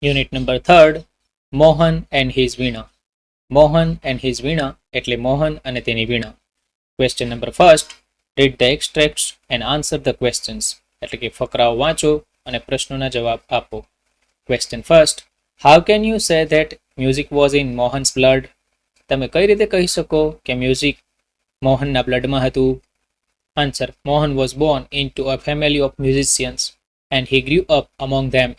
Unit number 3 Mohan and his Veena. Mohan and his Veena એટલે મોહન અને તેની Veena. Question number 1 read the extracts and answer the questions એટલે કે ફકરાઓ વાંચો અને પ્રશ્નોના જવાબ આપો. Question first, how can you say that music was in Mohan's blood? તમે કઈ રીતે કહી શકો કે મ્યુઝિક મોહનના બ્લડમાં હતું? Answer, Mohan was born in to a family of musicians and he grew up among them.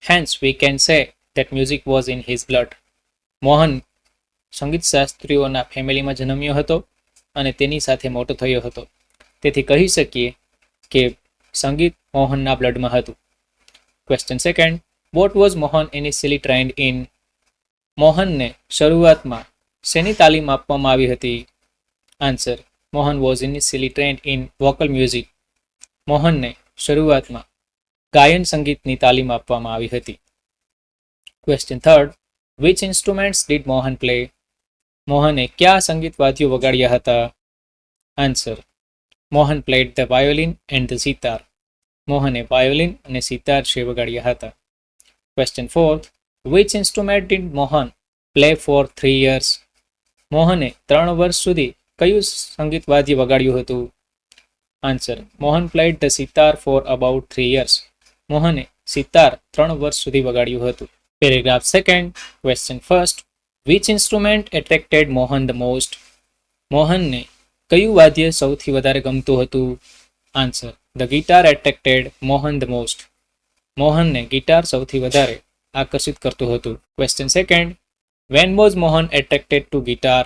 Hence we can say that music was in his blood. Mohan સંગીત શાસ્ત્રીઓના ફેમિલીમાં જન્મ્યો હતો અને તેની સાથે મોટો થયો હતો. તેથી કહી શકીએ કે સંગીત મોહનના બ્લડમાં હતું. Question second, what was Mohan initially trained in? મોહનને શરૂઆતમાં શેની તાલીમ આપવામાં આવી હતી? Answer, Mohan was initially trained in vocal music. મોહનને શરૂઆતમાં ગાયન સંગીતની તાલીમ આપવામાં આવી હતી. Question third, which instruments did Mohan play? મોહને કયા સંગીત વાદ્યો વગાડ્યા હતા? Answer, Mohan played the violin and the sitar. મોહને વાયોલિન અને સિતાર છે વગાડ્યા હતા. Question fourth, which instrument did Mohan play for 3 years? મોહને 3 વર્ષ સુધી કયું સંગીત વાદ્ય વગાડ્યું હતું? Answer, Mohan played the sitar for about 3 years. મોહને સિતાર 3 વર્ષ સુધી વગાડ્યું હતું. Paragraph second, question first, which instrument attracted Mohan the most? મોહનને કયું વાદ્ય સૌથી વધારે ગમતું હતું? Answer, the guitar attracted Mohan the most. મોહનને ગિટાર સૌથી વધારે આકર્ષિત કરતું હતું. Question second, when was Mohan attracted to guitar?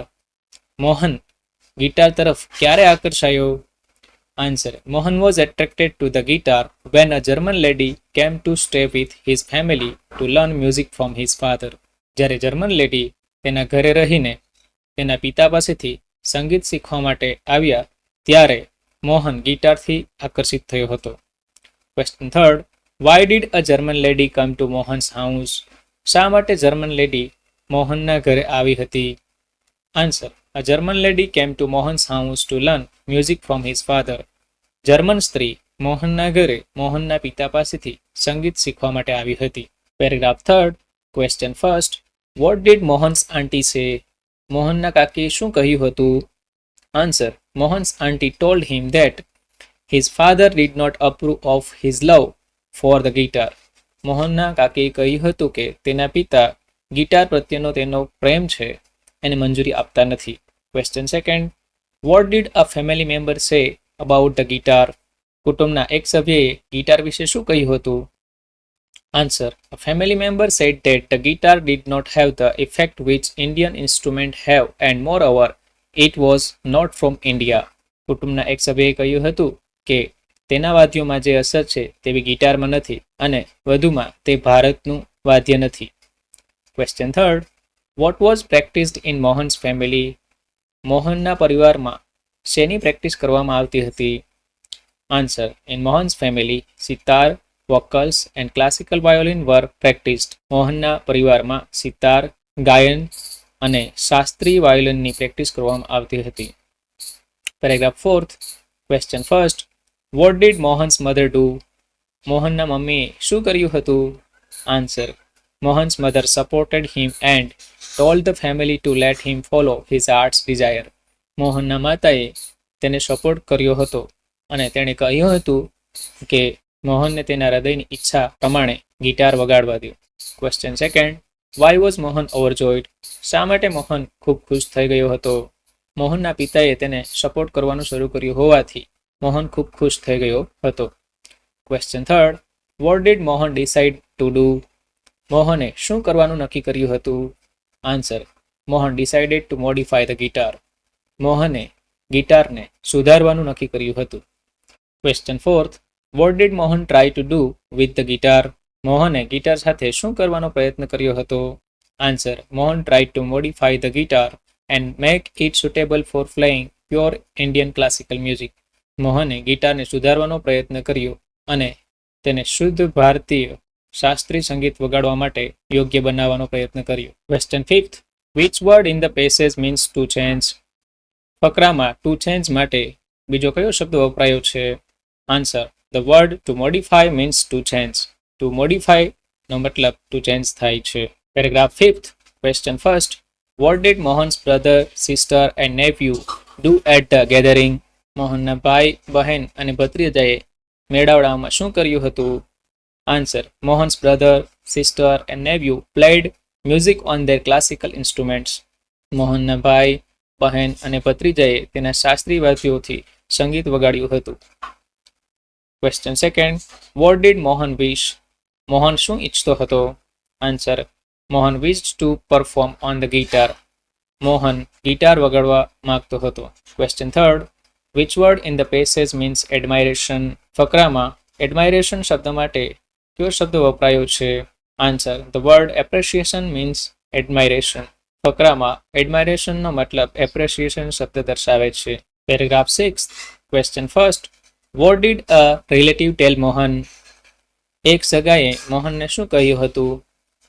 Mohan guitar તરફ ક્યારે આકર્ષાયો? Answer, Mohan was attracted to the guitar van a German lady came to stay with his family two learn music from his father. જ્યારે German lady તેના ઘરે રહીને તેના પિતા પાસેથી સંગીત શીખવા માટે આવ્યા ત્યારે મોહન ગિટારથી આકર્ષિત થયો હતો. Question third, why did a German lady come to Mohan's house? શા માટે જર્મન લેડી મોહનના ઘરે આવી હતી? Answer, a German lady came to Mohan's house to learn music from his father. German સ્ત્રી મોહનના ઘરે મોહનના પિતા પાસેથી સંગીત શીખવા માટે આવી હતી. Paragraph third, question first, what did Mohan's aunty say? મોહનના કાકીએ શું કહ્યું હતું? Answer, Mohan's aunty told him that his father did not approve of his love for the guitar. મોહનના કાકીએ કહ્યું હતું કે તેના પિતા ગિટાર પ્રત્યેનો તેનો પ્રેમ છે એને મંજૂરી આપતા નથી. Question second, what did a family member say about the guitar? કુટુંબના એક સભ્યએ ગિટાર વિશે શું કહ્યું હતું? Answer, a family member said that the guitar did not have the effect which Indian instrument have and moreover it was not from India. કુટુંબના એક સભ્યએ કહ્યું હતું કે તેના વાદ્યોમાં જે અસર છે તેવી ગિટારમાં નથી અને વધુમાં તે ભારતનું વાદ્ય નથી. Question third, what was practised in Mohan's family? મોહનના પરિવારમાં શેની પ્રેક્ટિસ કરવામાં આવતી હતી? Answer, in Mohan's family sitar, vocals and classical violin were practised. મોહનના પરિવારમાં સિતાર, ગાયન અને શાસ્ત્રીય વાયોલિનની પ્રેક્ટિસ કરવામાં આવતી હતી. Paragraph fourth, question first, what did Mohan's mother do? મોહનના મમ્મીએ શું કર્યું હતું? Answer, Mohan's mother supported him and told the family to let him follow his heart's desire. મોહનના માતાએ તેને સપોર્ટ કર્યો હતો અને તેણે કહ્યું હતું કે મોહનને તેના હૃદયની ઈચ્છા પ્રમાણે ગિટાર વગાડવા દો. Question second, why was Mohan overjoyed? શા માટે મોહન ખૂબ ખુશ થઈ ગયો હતો? મોહનના પિતાએ તેને સપોર્ટ કરવાનું શરૂ કર્યું હોવાથી મોહન ખૂબ ખુશ થઈ ગયો હતો. Question third, what did Mohan decide to do? મોહને શું કરવાનું નક્કી કર્યું હતું? Answer, Mohan decided to modify the guitar. મોહને ગિટારને સુધારવાનું નક્કી કર્યું હતું. Question fourth, what did Mohan try to do with the guitar? મોહને ગિટાર સાથે શું કરવાનો પ્રયત્ન કર્યો હતો? Answer, Mohan try to modify the guitar and make it suitable four playing pure Indian classical music. મોહને ગિટારને સુધારવાનો પ્રયત્ન કર્યો અને તેને શુદ્ધ ભારતીય શાસ્ત્રીય સંગીત વગાડવા માટે યોગ્ય બનાવવાનો પ્રયત્ન કર્યો. Question fifth, which word in the passage means to change? ફકરામાં ટુ ચેન્જ માટે બીજો કયો શબ્દ વપરાયો છે? Answer, the word to modify means to change. To modify નો મતલબ ટુ ચેન્જ થાય છે. Paragraph 5th question first. What did Mohan's brother sister and nephew do at the gathering? મોહનના ભાઈ બહેન અને ભત્રીજાએ મેળાવડામાં શું કર્યું હતું? Answer. Mohan's brother sister and nephew played music on their classical instruments. મોહનના ભાઈ બહેન અને ભત્રીજાએ તેના શાસ્ત્રીય વાદ્યોથી સંગીત વગાડ્યું હતું. Question second. What did Mohan wish? Mohan શું ઈચ્છતો હતો? Answer. Mohan wished to perform on the guitar. Mohan guitar વગાડવા માંગતો હતો. Question third. Which word in the passage means admiration? ફકરામાં એડમાયરેશન શબ્દ માટે કયો શબ્દ વપરાયો છે? Answer. The word appreciation means admiration. ફકરામાં એડમાયરેશનનો મતલબ એપ્રિશિએશન શબ્દ દર્શાવે છે. Paragraph 6. Question first. What did a relative tell Mohan? એક સગાએ મોહનને શું કહ્યું હતું?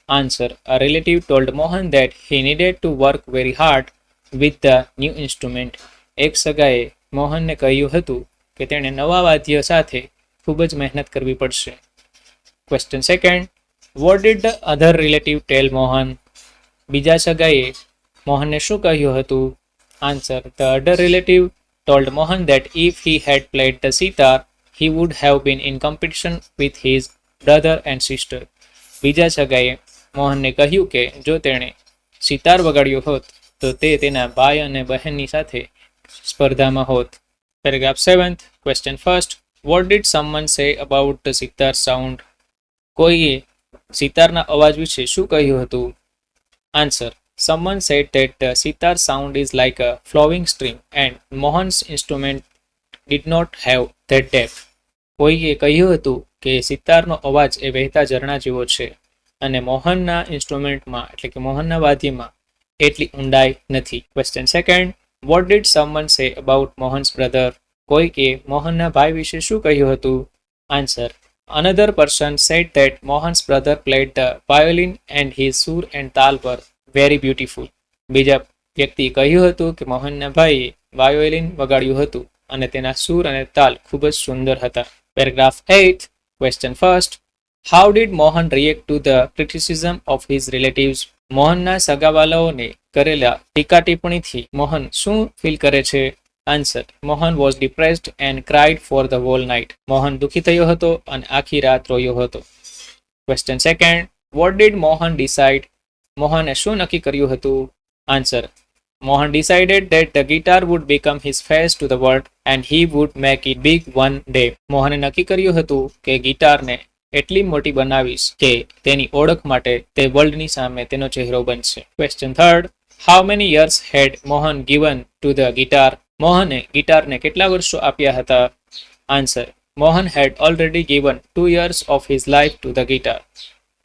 Answer. A relative told Mohan that he needed to work very hard with the new instrument. એક સગાએ મોહનને કહ્યું હતું કે તેણે નવા વાદ્ય સાથે ખૂબ જ મહેનત કરવી પડશે. Question second. What did the other relative tell Mohan? બીજા સગાએ મોહનને શું કહ્યું હતું? Answer. The other relative told Mohan that if he had played the sitar, he would have been in competition with his brother and sister. બીજા સગાએ મોહનને કહ્યું કે જો તેણે સિતાર વગાડ્યો હોત તો તે તેના ભાઈ અને બહેનની સાથે સ્પર્ધામાં હોત. Paragraph 7th question first. What did someone સે અબાઉટ ધ સિતાર સાઉન્ડ? કોઈએ સિતારના અવાજ વિશે શું કહ્યું હતું? Answer. Someone said that the sitar sound is like a flowing stream and Mohan's instrument did not have that depth. કોઈએ કહ્યું હતું કે સિતારનો અવાજ એ વહેતા ઝરણા જેવો છે અને મોહનના ઇન્સ્ટ્રુમેન્ટમાં એટલે કે મોહનના વાદ્યમાં એટલી ઊંડાઈ નથી. Question second. What did someone say about Mohan's brother? કોઈકે મોહનના ભાઈ વિશે શું કહ્યું હતું? Answer. Another person said that Mohan's brother played the violin and his sur and tal were very beautiful. બીજા વ્યક્તિએ કહ્યું હતું કે મોહનના ભાઈએ વાયોલિન વગાડ્યું હતું અને તેના સૂર અને તાલ ખૂબ જ સુંદર હતા. Paragraph 8 question first. How did Mohan react to the criticism of his relatives? મોહનના સગાવાલાઓને કરેલા ટીકા ટિપ્પણીથી મોહન શું ફીલ કરે છે? Answer. Mohan was depressed and cried for the whole night. Mohan દુઃખી થયો હતો અને આખી રાત રોયો હતો. Question second. What did Mohan decide? મોહને શું નક્કી કર્યું હતું? Answer. Mohan decided that the guitar would become his face to the world and he would make it big one day. મોહને નક્કી કર્યું હતું કે ગિટારને એટલી મોટી બનાવીશ કે તેની ઓળખ માટે તે વર્લ્ડની સામે તેનો ચહેરો બનશે. Question third. How many years had Mohan given to the guitar? મોહને ગિટારને કેટલા વર્ષો આપ્યા હતા? Answer. Mohan had already given 2 years of his life to the guitar.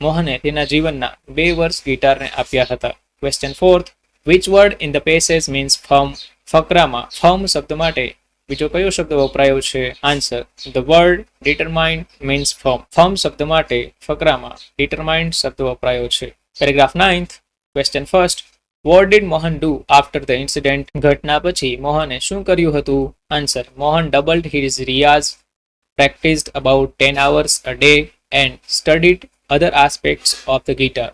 મોહને તેના જીવનના 2 વર્ષ ગિટારને આપ્યા હતા. Question fourth. Which word in the passage means firm? ફકરામાં ફર્મ શબ્દ માટે બીજો કયો શબ્દ વપરાયો છે? Answer. The word determined means firm. Firm શબ્દ માટે ફકરામાં ડિટરમાઇન્ડ શબ્દ વપરાયો છે. Paragraph 9th question first. What did Mohan do after the incident? ઘટના પછી મોહને શું કર્યું હતું? Answer. Mohan doubled his riyaz, practised about 10 hours a day and studied other aspects of the guitar.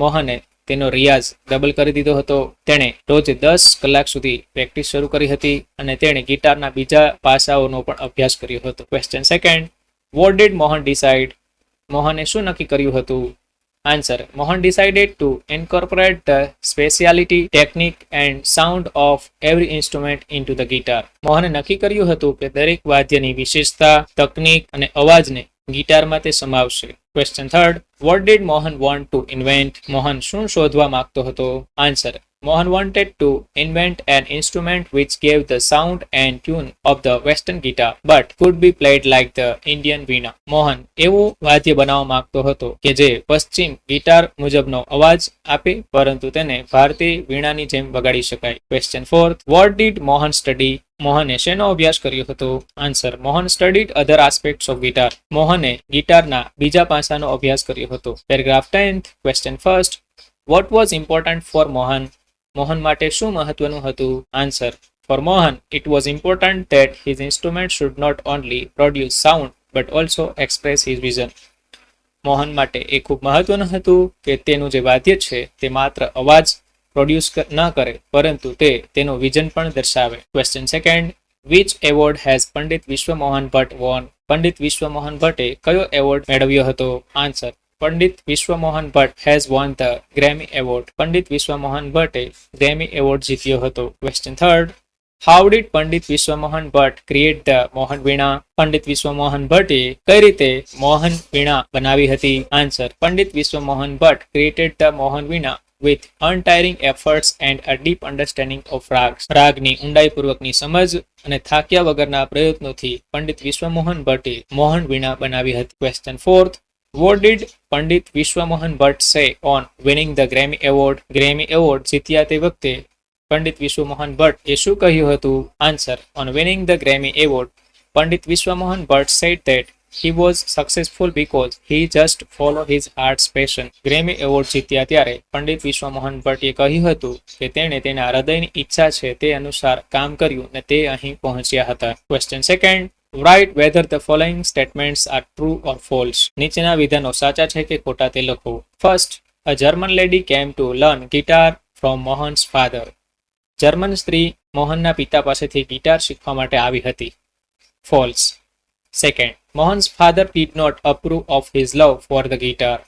મોહને તેનો રિયાઝ ડબલ કરી દીધો હતો. તેણે રોજ 10 કલાક સુધી પ્રેક્ટિસ શરૂ કરી હતી અને તેણે ગિટારના બીજા પાસાઓનો પણ અભ્યાસ કર્યો હતો. Question second. What did Mohan decide? મોહને શું નક્કી કર્યું હતું? Answer. Mohan decided two incorporate the speciality, technique and sound of every instrument into the guitar. મોહને નક્કી કર્યું હતું કે દરેક વાદ્યની વિશેષતા, તકનીક અને અવાજને ગિટારમાં તે સમાવશે. Question third. What did Mohan want to invent? Mohan શું શોધવા માંગતો હતો? Answer. Mohan wanted to invent an instrument which gave the sound and tune of the western guitar but could be played like the Indian veena. Mohan એવું વાદ્ય બનાવવા માંગતો હતો કે જે પશ્ચિમ ગિટાર મુજબનો અવાજ આપે પરંતુ તેને ભારતીય વીણાની જેમ વગાડી શકાય. Question fourth. What did Mohan study? મોહને શેનો અભ્યાસ કર્યો હતો? Answer. Mohan studied other aspects of guitar. મોહને ગિટારના બીજા પાસાનો અભ્યાસ કર્યો હતો. Paragraph 10th question first. What was important for Mohan? Mohan માટે શું મહત્વનું હતું? Answer. For Mohan it was important that his instrument should not only produce sound but also express his vision. Mohan માટે એ ખૂબ મહત્વનું હતું કે તેનું જે વાદ્ય છે તે માત્ર અવાજ પ્રોડ્યુસ ન કરે પરંતુ તે તેનું વિઝન પણ દર્શાવે. Question second, which award has Pandit Vishwamohan Bhatt won? Pandit Vishwamohan ભટ્ટે કયો એવોર્ડ મેળવ્યો હતો? Answer, Pandit Vishwamohan Bhatt has won the Grammy award. Pandit Vishwamohan ભટ્ટે ગ્રેમી એવોર્ડ જીત્યો હતો. Question third, how did Pandit Vishwamohan Bhatt create the Mohan veena? Pandit Vishwamohan ભટ્ટે કઈ રીતે મોહન વીણા બનાવી હતી? Answer, Pandit Vishwamohan Bhatt created the Mohan veena with untiring efforts and a deep understanding of rags. Ragini ઊંડાઈપૂર્વકની સમજ અને થાક્યા વગરના પ્રયત્નોથી પંડિત વિશ્વમોહન ભટ્ટે મોહન વીણા બનાવી હતી. Question fourth, what did Pandit Vishwamohan Bhatt say on winning the Grammy Award? Grammy award જીત્યા તે વખતે પંડિત વિશ્વમોહન ભટ્ટ એ શું કહ્યું હતું? Answer, on winning the Grammy Award, Pandit Vishwamohan Bhatt said that he was successful because he just followed his heart's passion. Grammy award જીત્યા ત્યારે પંડિત વિશ્વમોહન ભટ્ટે કહ્યું હતું કે તેણે તેના હૃદયની ઈચ્છા છે તે અનુસાર કામ કર્યું અને તે અહીં પહોંચ્યા હતા. Question second, write whether the following statements are true or false. નીચેના વિધાનો સાચા છે કે ખોટા તે લખો. First, a German lady came to learn guitar from Mohan's father. German સ્ત્રી મોહનના પિતા પાસેથી ગિટાર શીખવા માટે આવી હતી. False. Second, Mohan's father did not approve of his love for the guitar.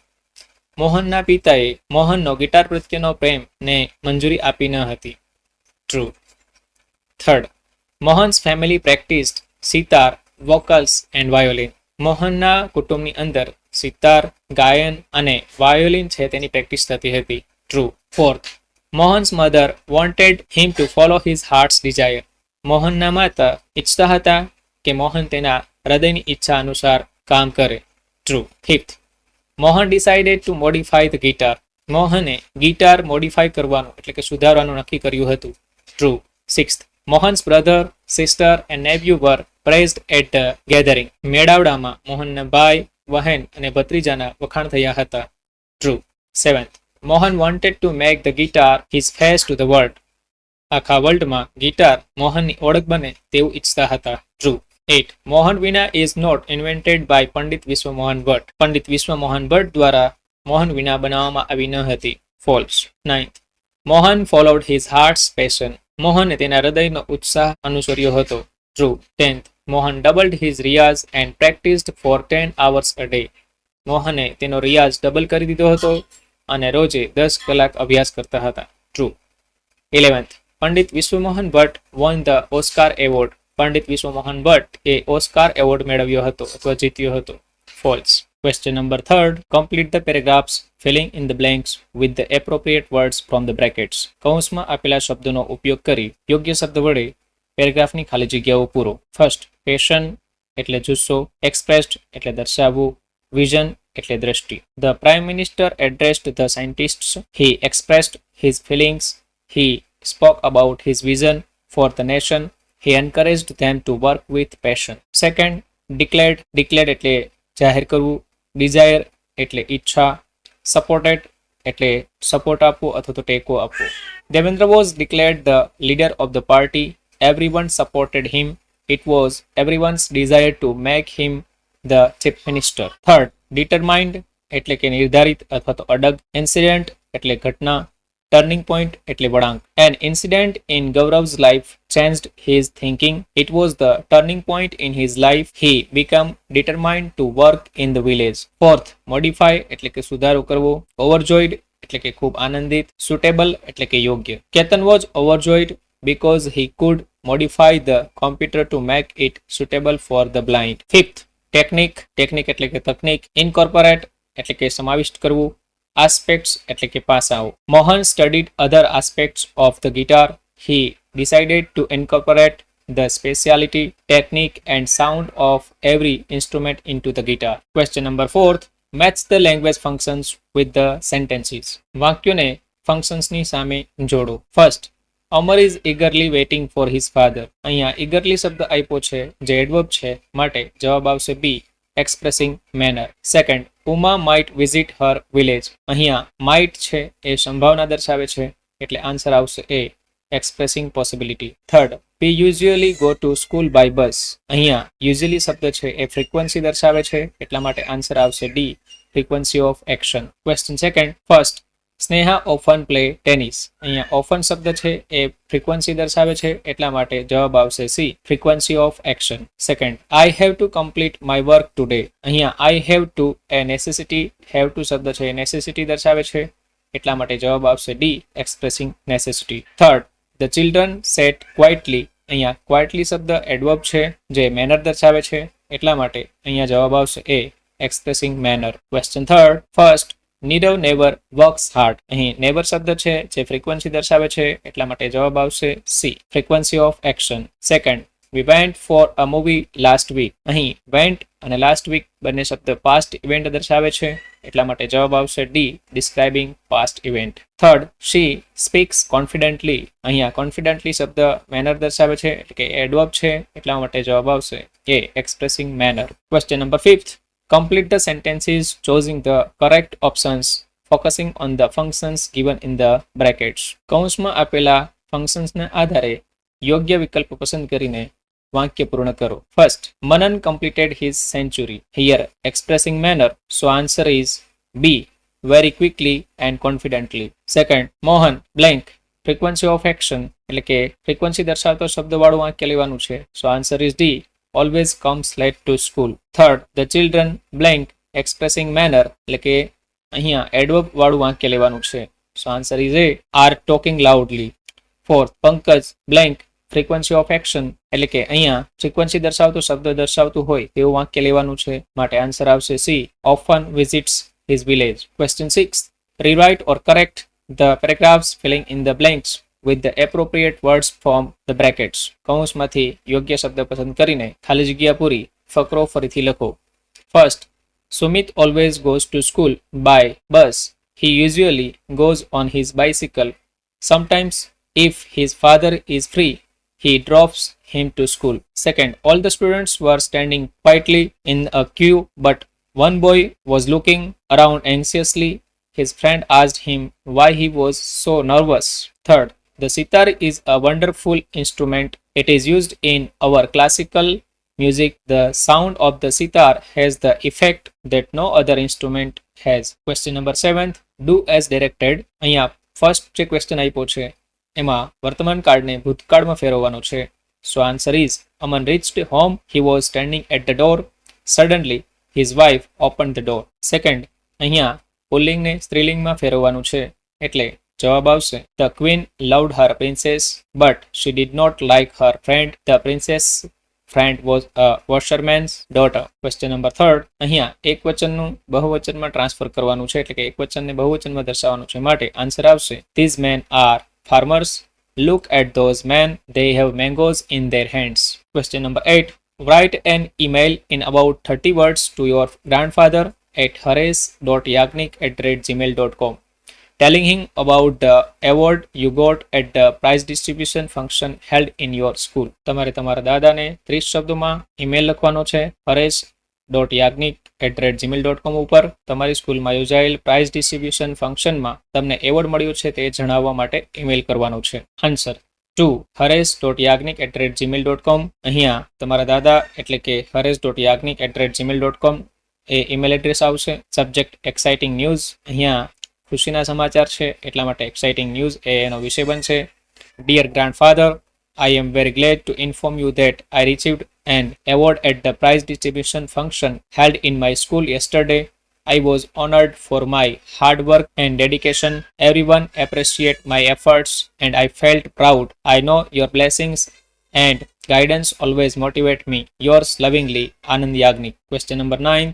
મોહનના પિતાએ મોહનનો ગિટાર પ્રત્યેનો પ્રેમને મંજૂરી આપી ન હતી. True. Third, Mohan's family practised sitar, vocals and violin. મોહનના કુટુંબની અંદર સિતાર, ગાયન અને વાયોલિન છે તેની પ્રેક્ટિસ થતી હતી. True. Fourth, Mohan's mother wanted him to follow his heart's desire. મોહનના માતા ઈચ્છતા હતા કે મોહન તેના હૃદયની ઈચ્છા અનુસાર કામ કરે. True. Fifth, Mohan decided to modify the guitar. મોહને ગિટાર મોડિફાય કરવાનું એટલે કે સુધારવાનું નક્કી કર્યું હતું. True. Sixth, Mohan's brother, sister and nephew were praised at the gathering. મેળાવડામાં મોહનના ભાઈ, બહેન અને ભત્રીજાના વખાણ થયા હતા. True. Seventh, Mohan wanted to make the guitar his face to the world. આખા વર્લ્ડમાં ગિટાર મોહનની ઓળખ બને તેવું ઈચ્છતા હતા. True. 8. Mohan veena is not invented by Pandit Vishwamohan Bhatt. Pandit Vishwamohan Bhatt દ્વારા મોહન વીણા બનાવવામાં આવી ન હતી. False. 9th. Mohan followed his heart's passion. મોહને તેના હૃદયનો ઉત્સાહ અનુસર્યો હતો. True. 10th. Mohan doubled his riyaz and practised for 10 hours a day. મોહને તેનો રિયાઝ ડબલ કરી દીધો હતો અને રોજે 10 કલાક અભ્યાસ કરતા હતા. True. 11th. Pandit Vishwamohan Bhatt won the Oscar award. Pandit Vishwamohan Bhatt એ ઓસ્કાર એવોર્ડ મેળવ્યો હતો અથવા જીત્યો હતો. False. Question number 3. Complete the paragraphs filling in the blanks with the appropriate words from the brackets. કૌંસમાં આપેલા શબ્દોનો ઉપયોગ કરી યોગ્ય શબ્દ વડે પેરેગ્રાફની ખાલી જગ્યાઓ પૂરો. ફર્સ્ટ, પેશન એટલે જુસ્સો, એક્સપ્રેસ્ડ એટલે દર્શાવવું, વિઝન એટલે દ્રષ્ટિ. The prime minister addressed the scientists. He expressed his feelings. He spoke about his vision for the nation. He encouraged them to work with passion. Second, declared. Declared એટલે જાહેર કરવું. Desire એટલે ઈચ્છા. Supported એટલે support આપવો અથવા તો ટેકો આપવો. Devendra was declared the leader of the party. Everyone supported him. It was everyone's desire to make him the chief minister. Third, determined એટલે કે નિર્ધારિત અથવા તો અડગ. Incident એટલે ઘટના. Turning point એટલે વળાંક. An incident in Gaurav's life changed his thinking. It was the turning point in his life. He became determined to work in the village. Fourth, modify એટલે કે સુધારો કરવો. Overjoyed એટલે કે ખૂબ આનંદિત. Suitable એટલે કે યોગ્ય. Ketan was overjoyed because he could modify the computer to make it suitable for the blind. Fifth, technique. Technique એટલે કે તકનીક. Incorporate એટલે કે સમાવિષ્ટ કરવું. Aspects એટલે કે પાસાઓ. Mohan studied other aspects of the guitar. He decided to incorporate the speciality, technique and sound of every instrument into the guitar. Question number 4. Match the language functions with the sentences. વાક્યોને functionsની સામે જોડો. First, Amar is eagerly waiting for his father. અહીંયા eagerly શબ્દ આપ્યો છે જે adverb છે માટે જવાબ આવશે B. Expressing manner. Second, Uma might visit her village. અહીંયા might છે એ સંભાવના દર્શાવે છે એટલે આન્સર આવશે A. Expressing possibility. Third, we usually go to school by bus. અહીંયા usually શબ્દ છે એ ફ્રીક્વન્સી દર્શાવે છે એટલા માટે આન્સર આવશે D. frequency of action. Question second. First, Sneha often play tennis. અહીંયા ઓફન શબ્દ છે એ ફ્રીક્વન્સી દર્શાવે છે એટલા માટે જવાબ આવશે C, frequency of action. Second, I have to complete my work today. અહીંયા I have to A necessity, have to શબ્દ છે એ નેસેસિટી દર્શાવે છે એટલા માટે જવાબ આવશે D, expressing necessity. Third, the children set quietly. અહીંયા ક્વાઇટલી શબ્દ એડવર્બ છે જે મેનર દર્શાવે છે એટલા માટે અહીંયા જવાબ આવશે A, expressing manner. Question third. First, Nirav never works hard. અહીં નેવર શબ્દ છે જે ફ્રીક્વન્સી દર્શાવે છે એટલા માટે જવાબ આવશે C, frequency of action. Second, we went for a movie last week. અહીં વેન્ટ અને લાસ્ટ વીક બંને શબ્દ પાસ્ટ ઇવેન્ટ દર્શાવે છે એટલા માટે જવાબ આવશે D, describing past event. Third, she speaks confidently. અહીંયા કોન્ફિડન્ટલી શબ્દ મેનર દર્શાવે છે એટલે કે એડવર્બ છે એટલા માટે જવાબ આવશે A, expressing manner. Question number fifth. Complete the sentences choosing the correct options, focusing on the functions given in the brackets. કૌંસમાં આપેલા ફંક્શન્સના આધારે યોગ્ય વિકલ્પ પસંદ કરીને વાક્ય પૂર્ણ કરો. First, Manan completed his century. Here expressing manner, so answer is B, very quickly and confidently. Second, Mohan blank, frequency of action એટલે કે ફ્રીક્વન્સી દર્શાવતો શબ્દવાળું વાક્ય લેવાનું છે, so answer is D, always comes late to school. Third, the children blank, expressing manner એટલે કે અહીંયા adverb વાળું વાક્ય લેવાનું છે, so answer is A, are talking loudly. Fourth, Pankaj blank, frequency of action એટલે કે અહીંયા ફ્રીક્વન્સી દર્શાવતો શબ્દ દર્શાવતું હોય તેવું વાક્ય લેવાનું છે માટે આન્સર આવશે C, often visits his village. Question 6, rewrite or correct the paragraphs filling in the blanks with the appropriate words from the brackets. કૌંસમાંથી યોગ્ય શબ્દ પસંદ કરીને ખાલી જગ્યા પૂરી ફકરો ફરીથી લખો. First, Sumit always goes to school by bus. He usually goes on his bicycle. Sometimes if his father is free, he drops him to school. Second, all the students were standing quietly in a queue, but one boy was looking around anxiously. His friend asked him why he was so nervous. Third, the sitar is a wonderful instrument. It is used in our classical music. The sound of the sitar has the effect that no other instrument has. Question number 7, do as directed. અહીંયા first જે question આપ્યો છે એમાં વર્તમાન કાળને ભૂતકાળમાં ફેરવવાનો છે, so answer is Aman reached home. He was standing at the door. Suddenly his wife opened the door. Second, અહીંયા પુલ્લિંગને સ્ત્રીલિંગમાં ફેરવવાનું છે એટલે જવાબ આવશે The queen loved her princess, but she did not like her friend. The princess friend was a washerman's daughter. Question number 3, અહીંયા એક વચનનું બહુવચનમાં transfer કરવાનું છે એટલે કે એક વચનને બહુવચનમાં દર્શાવવાનું છે માટે આન્સર આવશે These men are farmers. Look at those men. They have mangoes in their hands. Question number 8, write an email in about 30 words to your grandfather at haresh.yagnik@gmail.com. telling him about the award you got at the prize distribution function held in your school. તમારે તમારા દાદાને 30 શબ્દોમાં email લખવાનો છે haresh.yagnik@gmail.com ઉપર તમારી સ્કૂલમાં યોજાયેલ પ્રાઇઝ ડિસ્ટ્રીબ્યુશન ફંક્શનમાં તમને એવોર્ડ મળ્યું છે તે જણાવવા માટે ઈમેલ કરવાનો છે. Answer 2, haresh.yagnik@gmail.com. અહીંયા તમારા દાદા એટલે કે haresh.yagnik@gmail.com એ ઈમેલ એડ્રેસ આવશે. સબ્જેક્ટ એક્સાઇટિંગ ન્યૂઝ, અહીંયા ખુશીના સમાચાર છે એટલા માટે એક્સાઇટિંગ ન્યૂઝ એ એનો વિષય બનશે. Dear grandfather, I am very glad to inform you that I received an award at the prize distribution function held in my school yesterday. I was honored for my hard work and dedication. Everyone appreciated my efforts and I felt proud. I know your blessings and guidance always motivate me. Yours lovingly, Anand Yagnik. Question number 9,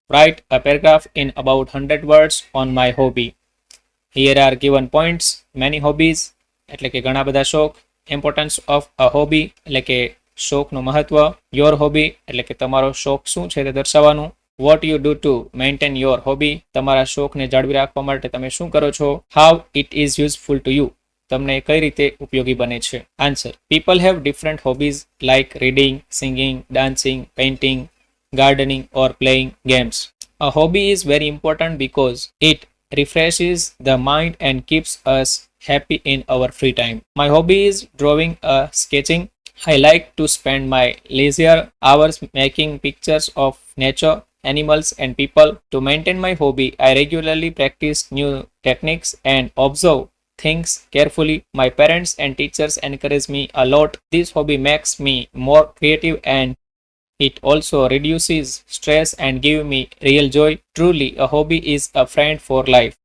write a paragraph in about 100 words on my hobby. Here are given points. Many hobbies એટલે કે ઘણા બધા શોખ. Importance of a hobby એટલે કે શોખનું મહત્વ. Your hobby એટલે કે તમારો શોખ શું છે તે દર્શાવવાનું. What you do to maintain your hobby તમારા શોખને જાળવી રાખવા માટે તમે શું કરો છો. How it is useful to you તમને કઈ રીતે ઉપયોગી બને છે. Answer, people have different hobbies like reading, singing, dancing, painting, gardening or playing games. A hobby is very important because it refreshes the mind and keeps us happy in our free time. My hobby is drawing or sketching. I like to spend my leisure hours making pictures of nature animals, and people. To maintain my hobby, I regularly practice new techniques and observe things carefully. My parents and teachers encourage me a lot. This hobby makes me more creative and it also reduces stress and give me real joy. Truly, a hobby is a friend for life.